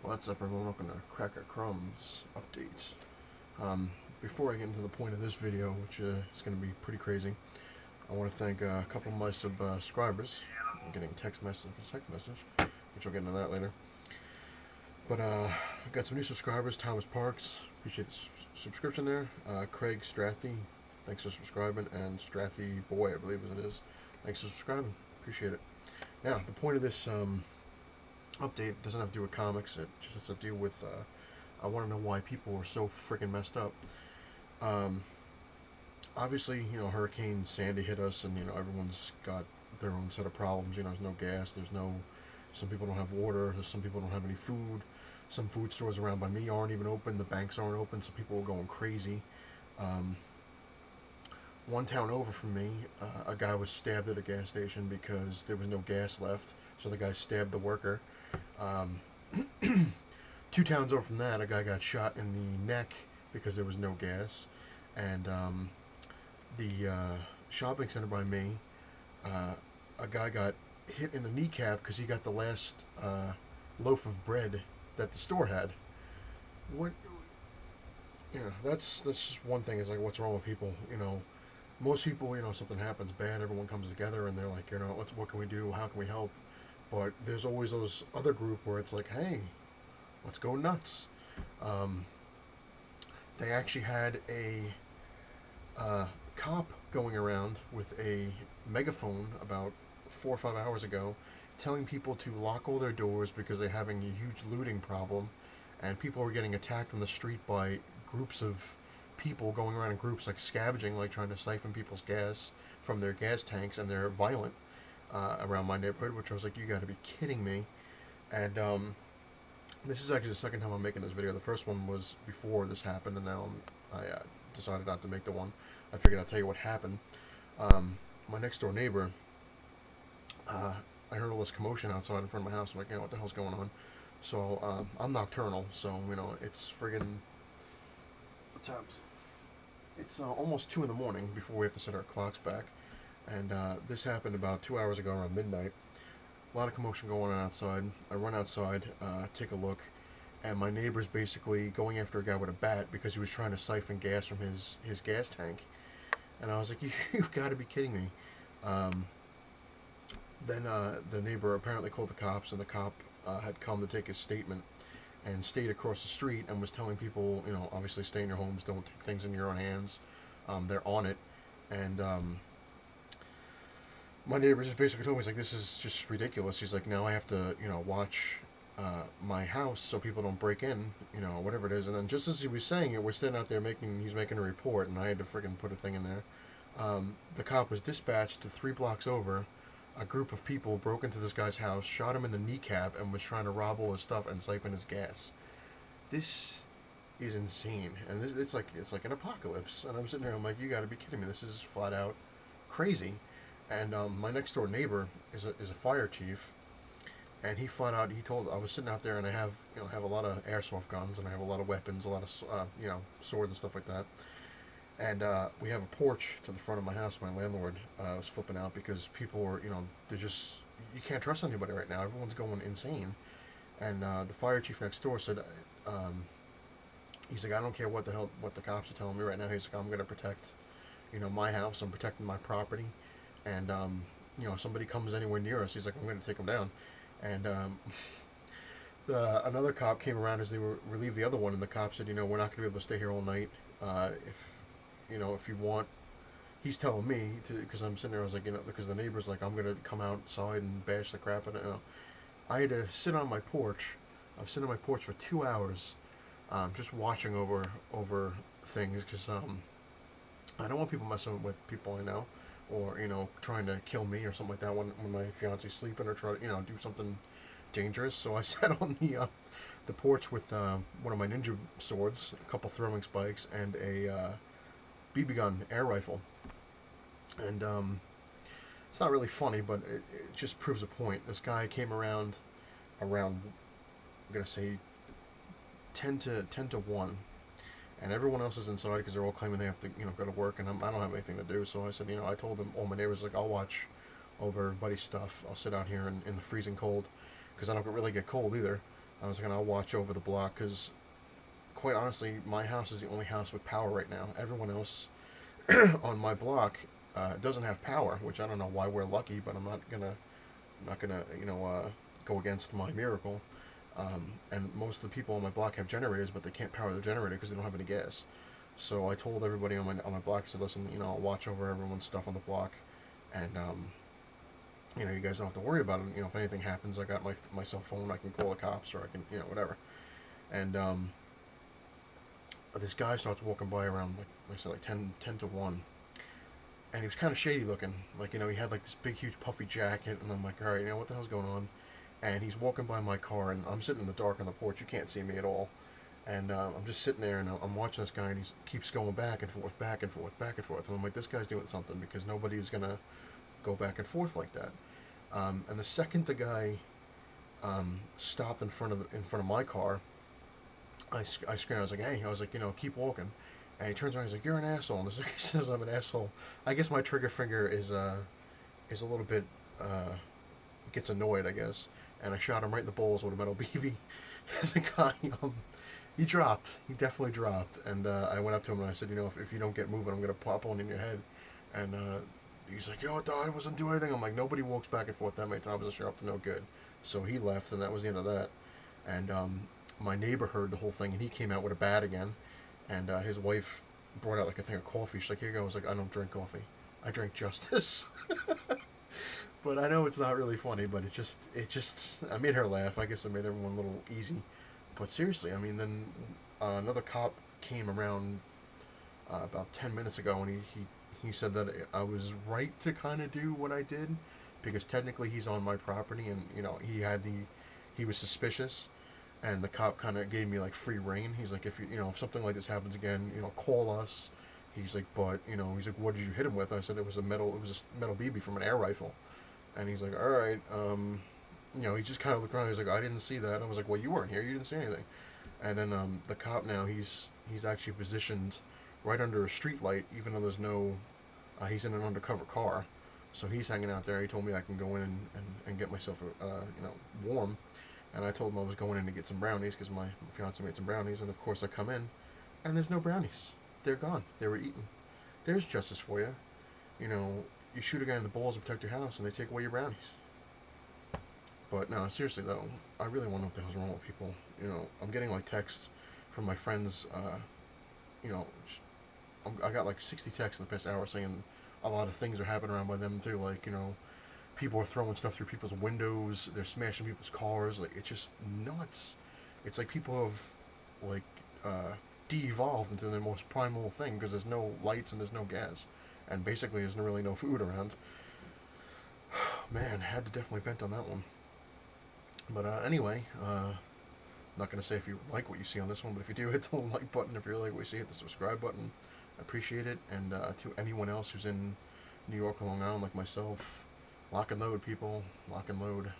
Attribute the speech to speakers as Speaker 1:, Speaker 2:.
Speaker 1: What's up, everyone? Welcome to Cracka Crumbs updates. Before I get into the point of this video, which is going to be pretty crazy, I want to thank a couple of my subscribers. I'm getting text message, which I'll get into that later. But I got some new subscribers. Thomas Parks, appreciate the subscription there. Craig Strathy, thanks for subscribing, and Strathy Boy, I believe it is, thanks for subscribing. Appreciate it. Now, the point of this update doesn't have to do with comics. It just has to do with I want to know why people are so freaking messed up. Obviously, Hurricane Sandy hit us, and everyone's got their own set of problems. There's no gas. Some people don't have water. Some people don't have any food. Some food stores around by me aren't even open. The banks aren't open. So people are going crazy. One town over from me, a guy was stabbed at a gas station because there was no gas left. So the guy stabbed the worker. Two towns over from that, a guy got shot in the neck because there was no gas. And the shopping center by me, a guy got hit in the kneecap because he got the last loaf of bread that the store had. What? That's just one thing. Is like, what's wrong with people? Most people, something happens bad, everyone comes together and they're like, what can we do? How can we help? But there's always those other group where it's like, hey, let's go nuts. They actually had a cop going around with a megaphone about 4 or 5 hours ago telling people to lock all their doors because they're having a huge looting problem, and people are getting attacked on the street by groups of people going around in groups, like scavenging, like trying to siphon people's gas from their gas tanks, and they're violent around my neighborhood, which I was like, you gotta be kidding me. And this is actually the second time I'm making this video. The first one was before this happened, and now I decided not to make the one. I figured I'd tell you what happened. My next door neighbor, I heard all this commotion outside in front of my house. I'm like, what the hell's going on? So I'm nocturnal, so it's friggin' what time's it's almost 2 in the morning before we have to set our clocks back. And this happened about 2 hours ago around midnight. A lot of commotion going on outside. I run outside, take a look, and my neighbor's basically going after a guy with a bat because he was trying to siphon gas from his gas tank. And I was like, you've got to be kidding me. Then the neighbor apparently called the cops, and the cop had come to take his statement and stayed across the street and was telling people, obviously stay in your homes, don't take things in your own hands. They're on it. And my neighbor just basically told me, he's like, this is just ridiculous. He's like, now I have to, watch my house so people don't break in, whatever it is. And then just as he was saying it, we're standing out there he's making a report, and I had to friggin' put a thing in there. The cop was dispatched to 3 blocks over. A group of people broke into this guy's house, shot him in the kneecap, and was trying to rob all his stuff and siphon his gas. This is insane, and it's like an apocalypse. And I'm sitting there, I'm like, you got to be kidding me! This is flat out crazy. And my next door neighbor is a fire chief, and he flat out I was sitting out there, and I have a lot of airsoft guns, and I have a lot of weapons, a lot of swords and stuff like that. And we have a porch to the front of my house. My landlord was flipping out because people were, they're just, you can't trust anybody right now. Everyone's going insane. And the fire chief next door said, he's like, I don't care what the cops are telling me right now. He's like, I'm going to protect, my house. I'm protecting my property. And, if somebody comes anywhere near us, he's like, I'm going to take them down. And another cop came around as they relieved the other one, and the cop said, we're not going to be able to stay here all night. If you want, he's telling me to, because I'm sitting there, I was like, because the neighbor's like, I'm going to come outside and bash the crap out of it. I had to sit on my porch. I was sitting on my porch for 2 hours, just watching over things, because I don't want people messing with people I know, or, trying to kill me or something like that when my fiance's sleeping, or try to, do something dangerous. So I sat on the porch with one of my ninja swords, a couple throwing spikes, and a BB gun air rifle. And it's not really funny, but it just proves a point. This guy came around I'm gonna say 10 to 1, and everyone else is inside because they're all claiming they have to go to work, and I don't have anything to do. So I said, I told them, all my neighbors, like, I'll watch over everybody's stuff. I'll sit out here in the freezing cold, because I don't really get cold either. I was like, I'll watch over the block because, quite honestly, my house is the only house with power right now. Everyone else on my block doesn't have power, which I don't know why we're lucky, but I'm not gonna go against my miracle. And most of the people on my block have generators, but they can't power the generator because they don't have any gas. So I told everybody on my block, I said, listen, I'll watch over everyone's stuff on the block, and you guys don't have to worry about it. If anything happens, I got my cell phone. I can call the cops, or I can, whatever. And this guy starts walking by around like I said, like 10 to 1, and he was kind of shady looking. Like, he had like this big, huge, puffy jacket, and I'm like, all right, what the hell's going on? And he's walking by my car, and I'm sitting in the dark on the porch. You can't see me at all. And I'm just sitting there, and I'm watching this guy, and he keeps going back and forth, back and forth, back and forth. And I'm like, this guy's doing something, because nobody is gonna go back and forth like that. And the second the guy stopped in front of my car, I screamed. I was like, hey, keep walking. And he turns around. He's like, you're an asshole. And he says I'm an asshole. I guess my trigger finger is a little bit gets annoyed, I guess. And I shot him right in the balls with a metal BB. And the guy, he dropped. He definitely dropped. And I went up to him and I said, if you don't get moving, I'm gonna pop one in your head. And he's like, I wasn't doing anything. I'm like, nobody walks back and forth that many times unless you're up to no good. So he left, and that was the end of that. And my neighbor heard the whole thing, and he came out with a bat again. And his wife brought out like a thing of coffee. She's like, here you go. I was like, I don't drink coffee. I drink justice. But I know it's not really funny, but it just, I made her laugh. I guess I made everyone a little easy. But seriously, then another cop came around about 10 minutes ago, and he said that I was right to kind of do what I did, because technically he's on my property, and he was suspicious, and the cop kind of gave me like free reign. He's like, if if something like this happens again, call us. He's like, but he's like, what did you hit him with? I said it was a metal BB from an air rifle, and he's like, all right, he just kind of looked around. He's like, I didn't see that. I was like, well, you weren't here. You didn't see anything. And then the cop now, he's actually positioned right under a street light, even though there's no, he's in an undercover car, so he's hanging out there. He told me I can go in and get myself warm, and I told him I was going in to get some brownies because my fiance made some brownies, and of course I come in, and there's no brownies. They're gone. They were eaten. There's justice for you. You shoot a guy in the balls to protect your house, and they take away your brownies. But no, seriously though, I really want to know what the hell's wrong with people. I'm getting like texts from my friends. I got like 60 texts in the past hour saying a lot of things are happening around by them too. Like, people are throwing stuff through people's windows. They're smashing people's cars. Like, it's just nuts. It's like people have like de-evolved into their most primal thing, because there's no lights and there's no gas, and basically there's really no food around. Man, had to definitely vent on that one. But anyway, not going to say if you like what you see on this one, but if you do, hit the like button. If you like what you see, hit the subscribe button. I appreciate it. And to anyone else who's in New York or Long Island like myself, lock and load, people. Lock and load.